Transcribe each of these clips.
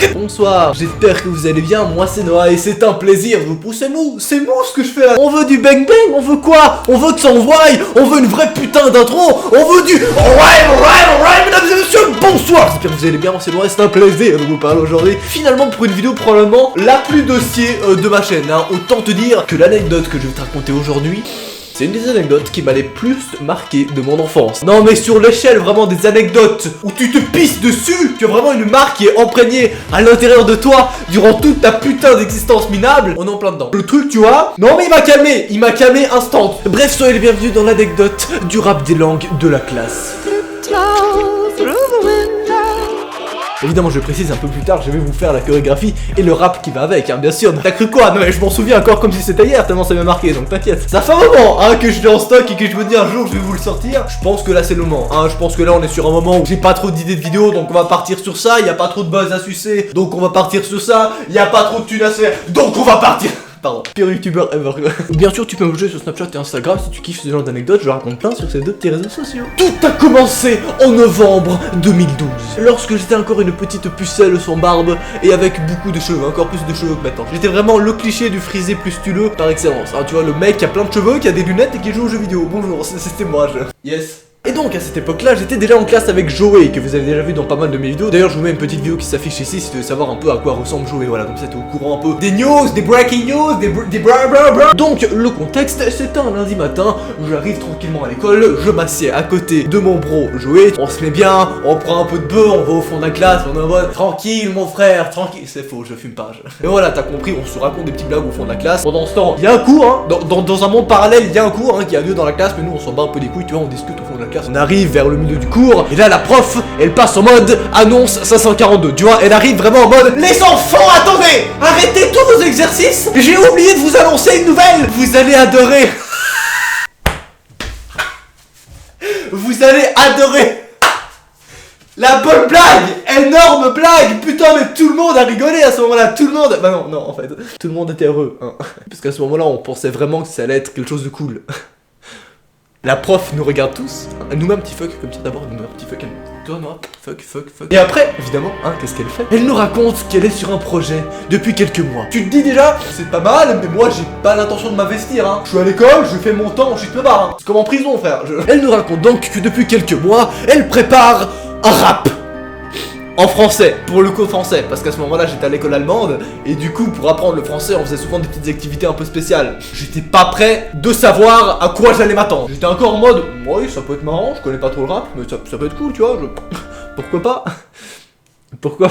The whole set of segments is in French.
Bonsoir, j'espère que vous allez bien, moi c'est Noah et c'est un plaisir de vous pousser c'est mou ce que je fais là. On veut du bang bang, on veut quoi? On veut que ça envoie, on veut une vraie putain d'intro, on veut du alright, mesdames et messieurs, bonsoir. J'espère que vous allez bien, moi c'est Noah et c'est un plaisir de vous parler aujourd'hui. Finalement pour une vidéo probablement la plus dossier de ma chaîne, hein. Autant te dire que l'anecdote que je vais te raconter aujourd'hui, c'est une des anecdotes qui m'a les plus marqué de mon enfance. Non mais sur l'échelle vraiment des anecdotes où tu te pisses dessus, tu as vraiment une marque qui est imprégnée à l'intérieur de toi durant toute ta putain d'existence minable, on est en plein dedans. Le truc tu vois, non mais il m'a calmé instant. Bref, soyez les bienvenus dans l'anecdote du rap des langues de la classe. Évidemment, je précise un peu plus tard, je vais vous faire la chorégraphie et le rap qui va avec, hein, bien sûr. T'as cru quoi? Non mais je m'en souviens encore comme si c'était hier, tellement ça m'a marqué, donc t'inquiète. Ça fait un moment, hein, que je l'ai en stock et que je me dis un jour je vais vous le sortir. Je pense que là c'est le moment, hein, je pense que là on est sur un moment où j'ai pas trop d'idées de vidéos, donc on va partir sur ça. Il y a pas trop de buzz à sucer, donc on va partir sur ça. Il y a pas trop de thunes à se faire, donc on va partir. Pardon, pire youtubeur ever. Bien sûr, tu peux me jouer sur Snapchat et Instagram si tu kiffes ce genre d'anecdotes, je raconte plein sur ces deux petits réseaux sociaux. Tout a commencé en novembre 2012, lorsque j'étais encore une petite pucelle sans barbe et avec beaucoup de cheveux, encore plus de cheveux que maintenant. J'étais vraiment le cliché du frisé plus styleux par excellence. Hein, tu vois, le mec qui a plein de cheveux, qui a des lunettes et qui joue aux jeux vidéo. Bonjour, c'était moi, Yes. Et donc à cette époque-là, j'étais déjà en classe avec Joey, que vous avez déjà vu dans pas mal de mes vidéos. D'ailleurs, je vous mets une petite vidéo qui s'affiche ici si tu veux savoir un peu à quoi ressemble Joey. Voilà, comme ça t'es au courant un peu des news, des breaking news, des bra. Donc le contexte, c'était un lundi matin, j'arrive tranquillement à l'école, je m'assieds à côté de mon bro Joey, on se met bien, on prend un peu de beurre, on va au fond de la classe, on est en mode tranquille mon frère, tranquille. C'est faux, je fume pas. Et voilà, t'as compris, on se raconte des petites blagues au fond de la classe. Pendant ce temps, il y a un cours, hein, dans un monde parallèle, il y a un cours qui a lieu dans la classe, mais nous on s'en bat un peu les couilles, tu vois, on discute au fond de la classe. On arrive vers le milieu du cours, et là la prof, elle passe en mode annonce 542, tu vois, elle arrive vraiment en mode les enfants, attendez, arrêtez tous vos exercices, j'ai oublié de vous annoncer une nouvelle, vous allez adorer. Vous allez adorer la bonne blague, énorme blague, putain mais tout le monde a rigolé à ce moment-là, tout le monde, bah non en fait, tout le monde était heureux, hein. Parce qu'à ce moment-là on pensait vraiment que ça allait être quelque chose de cool. La prof nous regarde tous, elle nous met un petit fuck comme ça d'abord, elle nous met un petit fuck, toi non, fuck. Et après, évidemment, hein, qu'est-ce qu'elle fait? Elle nous raconte qu'elle est sur un projet depuis quelques mois. Tu te dis déjà, c'est pas mal, mais moi j'ai pas l'intention de m'investir, hein. Je suis à l'école, je fais mon temps, ensuite me barre, hein. C'est comme en prison frère. Elle nous raconte donc que depuis quelques mois, elle prépare un rap. En français, pour le coup français, parce qu'à ce moment-là j'étais à l'école allemande, et du coup pour apprendre le français on faisait souvent des petites activités un peu spéciales. J'étais pas prêt de savoir à quoi j'allais m'attendre. J'étais encore en mode, oui ça peut être marrant, je connais pas trop le rap, mais ça peut être cool tu vois, pourquoi pas. Pourquoi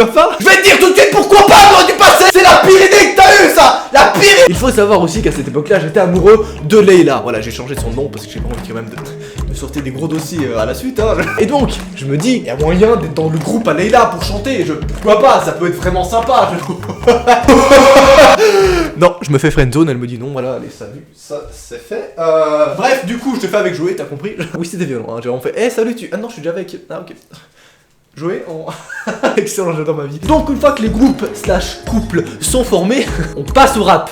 pas? Je vais te dire tout de suite pourquoi pas, j'aurais dû passer. C'est la pire idée que t'as eu ça. La pire. Il faut savoir aussi qu'à cette époque-là j'étais amoureux de Leila. Voilà, j'ai changé son nom parce que j'ai pas envie quand même de sortir des gros dossiers à la suite, hein. Et donc, je me dis, il y a moyen d'être dans le groupe à Leila pour chanter. Pourquoi pas, ça peut être vraiment sympa. Non, je me fais friendzone, elle me dit non, voilà, allez, salut, ça c'est fait. Bref, du coup, je te fais avec Joey, t'as compris? Oui, c'était violent, hein. Genre, on fait, hey, salut, ah non, je suis déjà avec. Ah, ok. Jouer excellent jeu dans ma vie. Donc une fois que les groupes / couples sont formés, on passe au rap.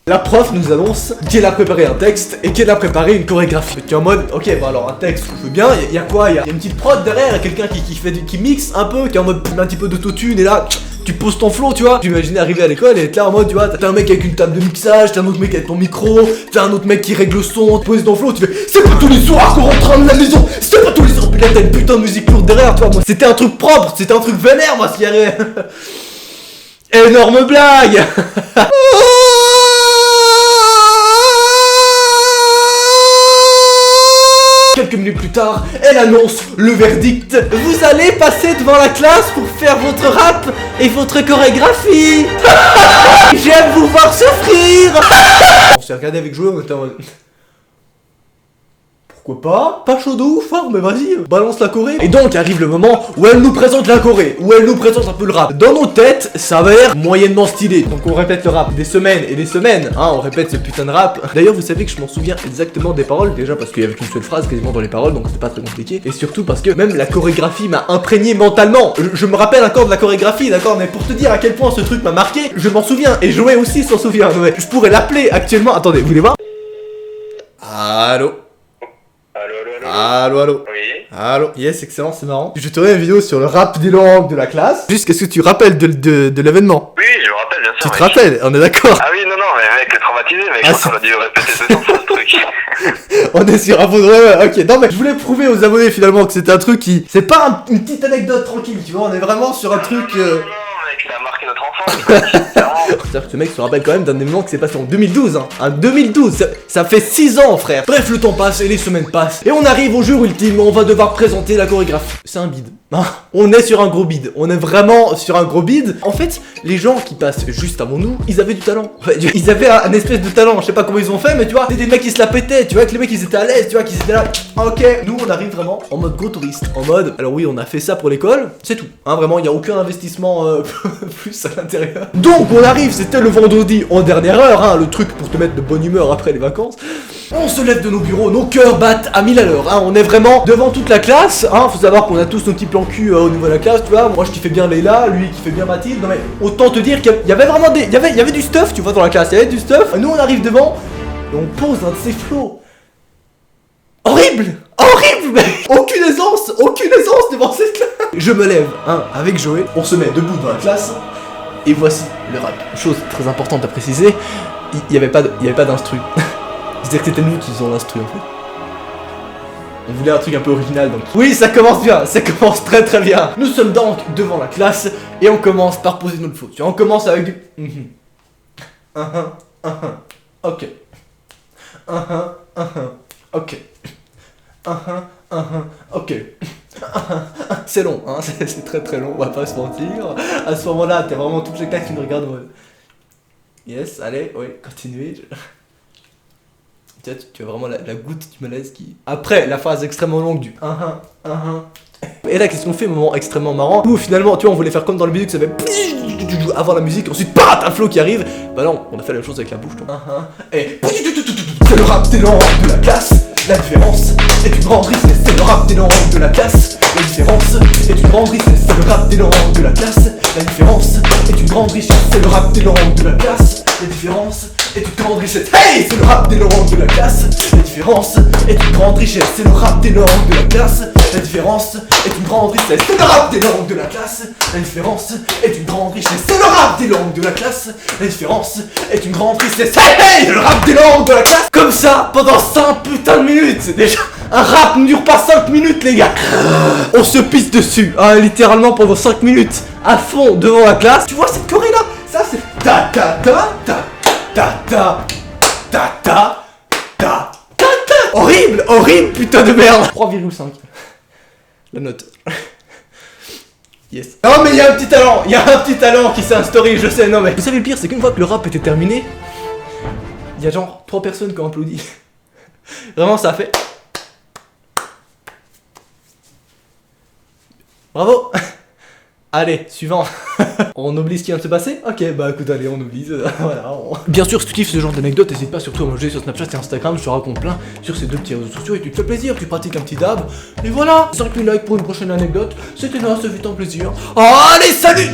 La prof nous annonce qu'elle a préparé un texte et qu'elle a préparé une chorégraphie. Tu es en mode, ok, bah alors un texte, je veux bien, il y a quoi? Il y a une petite prod derrière, quelqu'un qui mixe un peu, qui est en mode un petit peu d'autotune et là, tu poses ton flow, tu vois. J'imaginais arriver à l'école et être là en mode, tu vois, t'as un mec avec une table de mixage, t'as un autre mec avec ton micro, t'as un autre mec qui règle le son, tu poses ton flow, tu fais, c'est pas tous les soirs qu'on rentre de la maison, c'est pas tous les soirs, puis là t'as une putain de musique lourde derrière, tu vois. Moi, c'était un truc propre, c'était un truc vénère, moi, ce qui arrivait. Énorme blague. Quelques minutes plus tard, elle annonce le verdict. Vous allez passer devant la classe pour faire votre rap et votre chorégraphie. J'aime vous voir souffrir. On s'est regardé avec Joey, on était en mode... Pourquoi pas? Pas chaud de ouf, hein, mais vas-y, balance la choré. Et donc arrive le moment où elle nous présente la choré, où elle nous présente un peu le rap. Dans nos têtes, ça va l'air moyennement stylé. Donc on répète le rap des semaines et des semaines, hein, on répète ce putain de rap. D'ailleurs, vous savez que je m'en souviens exactement des paroles, déjà parce qu'il y avait qu'une seule phrase quasiment dans les paroles, donc c'était pas très compliqué. Et surtout parce que même la chorégraphie m'a imprégné mentalement. Je me rappelle encore de la chorégraphie, d'accord, mais pour te dire à quel point ce truc m'a marqué, je m'en souviens. Et Joey aussi s'en souvient. Ouais. Je pourrais l'appeler actuellement. Attendez, vous voulez voir? Allô? Allô, allô. Oui. Allô. Yes, excellent, c'est marrant. Je tournais une vidéo sur le rap des langues de la classe. Juste, qu'est-ce que tu rappelles de l'événement? Oui, je me rappelle, bien sûr. Tu te mec. rappelles? On est d'accord. Ah oui, non, mais mec, traumatisé, mec. Ah, Je crois qu'on a dû répéter 200 fois ce truc. On est sur un faux ouais, ok. Non, mais je voulais prouver aux abonnés finalement que c'était un truc qui. C'est pas une petite anecdote tranquille, tu vois. On est vraiment sur un truc. Non, mec, ça a marqué notre enfance. C'est-à-dire que ce mec se rappelle quand même d'un événement qui s'est passé en 2012, hein. En 2012, ça fait 6 ans, frère. Bref, le temps passe et les semaines passent. Et on arrive au jour ultime où on va devoir présenter la chorégraphie. C'est un bide. Hein, on est sur un gros bide. On est vraiment sur un gros bide. En fait, les gens qui passent juste avant nous, ils avaient du talent. Ouais, ils avaient un espèce de talent. Je sais pas comment ils ont fait, mais tu vois, c'était des mecs qui se la pétaient. Tu vois, que les mecs ils étaient à l'aise. Tu vois, qu'ils étaient là. Ok, nous on arrive vraiment en mode gros touriste. En mode, alors oui, on a fait ça pour l'école, c'est tout. Hein, vraiment, il y a aucun investissement plus à l'intérieur. Donc on arrive, c'était le vendredi en dernière heure, hein, le truc pour te mettre de bonne humeur après les vacances. On se lève de nos bureaux, nos cœurs battent à 1000 à l'heure, hein, on est vraiment devant toute la classe, hein, faut savoir qu'on a tous nos petits plans cul au niveau de la classe, tu vois, moi je kiffais bien Leila, lui qui fait bien Mathilde, non mais autant te dire qu'il y avait vraiment il y avait du stuff, tu vois, dans la classe, il y avait du stuff, nous on arrive devant, et on pose un de ces flots. Horrible, mais aucune aisance devant cette classe. Je me lève, hein, avec Joey, on se met debout dans la classe, et voici le rap. Chose très importante à préciser, il y avait pas d'instru. C'est-à-dire que c'était nous qui faisions l'instru en fait. On voulait un truc un peu original donc. Oui, ça commence bien, ça commence très très bien. Nous sommes donc devant la classe et on commence par poser notre flow. On commence avec du. Ok. Ok. Ok. C'est long, hein, c'est très très long, on va pas se mentir. À ce moment-là, t'es vraiment toutes les classes qui me regardent. Ouais. Yes, allez, oui, continuez. Tu as vraiment la goutte du malaise qui. Après la phase extrêmement longue du. Et là, qu'est-ce qu'on fait? Moment extrêmement marrant. Où finalement, tu vois, on voulait faire comme dans le musique, ça fait. Avant la musique, ensuite, t'as un flow qui arrive. Bah non, on a fait la même chose avec la bouche, toi. Et. C'est le rap des langues de la classe. La différence est une grande richesse, c'est le rap des langues de la classe. La différence est une grande richesse, c'est le rap des langues de la classe. La différence est une grande richesse, c'est le rap des langues de la classe. La différence est une grande richesse. Hey, c'est le rap des langues de la classe. La différence est une grande richesse, c'est le rap des langues de la classe. La différence est une grande richesse, c'est le rap des langues de la classe. La différence est une grande richesse, c'est le rap des langues de la classe. La différence est une grande richesse. Hey, le rap des langues de la classe. Comme ça, pendant 5 putains de minutes. Déjà, un rap ne dure pas 5 minutes, les gars. On se pisse dessus, hein, littéralement pendant 5 minutes, à fond devant la classe. Tu vois cette choré là? Ça c'est ta ta ta ta ta ta ta ta ta ta. Horrible, putain de merde. 3,5. La note. Yes. Non mais il y a un petit talent qui s'est instauré, je sais, non mais. Vous savez le pire, c'est qu'une fois que le rap était terminé, il y a genre 3 personnes qui ont applaudi. Vraiment ça a fait. Bravo. Allez, suivant. On oublie ce qui vient de se passer? Ok, bah écoute, allez, on oublie. Voilà. Bien sûr, si tu kiffes ce genre d'anecdote, n'hésite pas surtout à me jeter sur Snapchat et Instagram. Je te raconte plein sur ces 2 petits réseaux sociaux et tu te fais plaisir, tu pratiques un petit dab. Et voilà, 5000 likes pour une prochaine anecdote. C'était là, ça fait un plaisir. Allez, salut!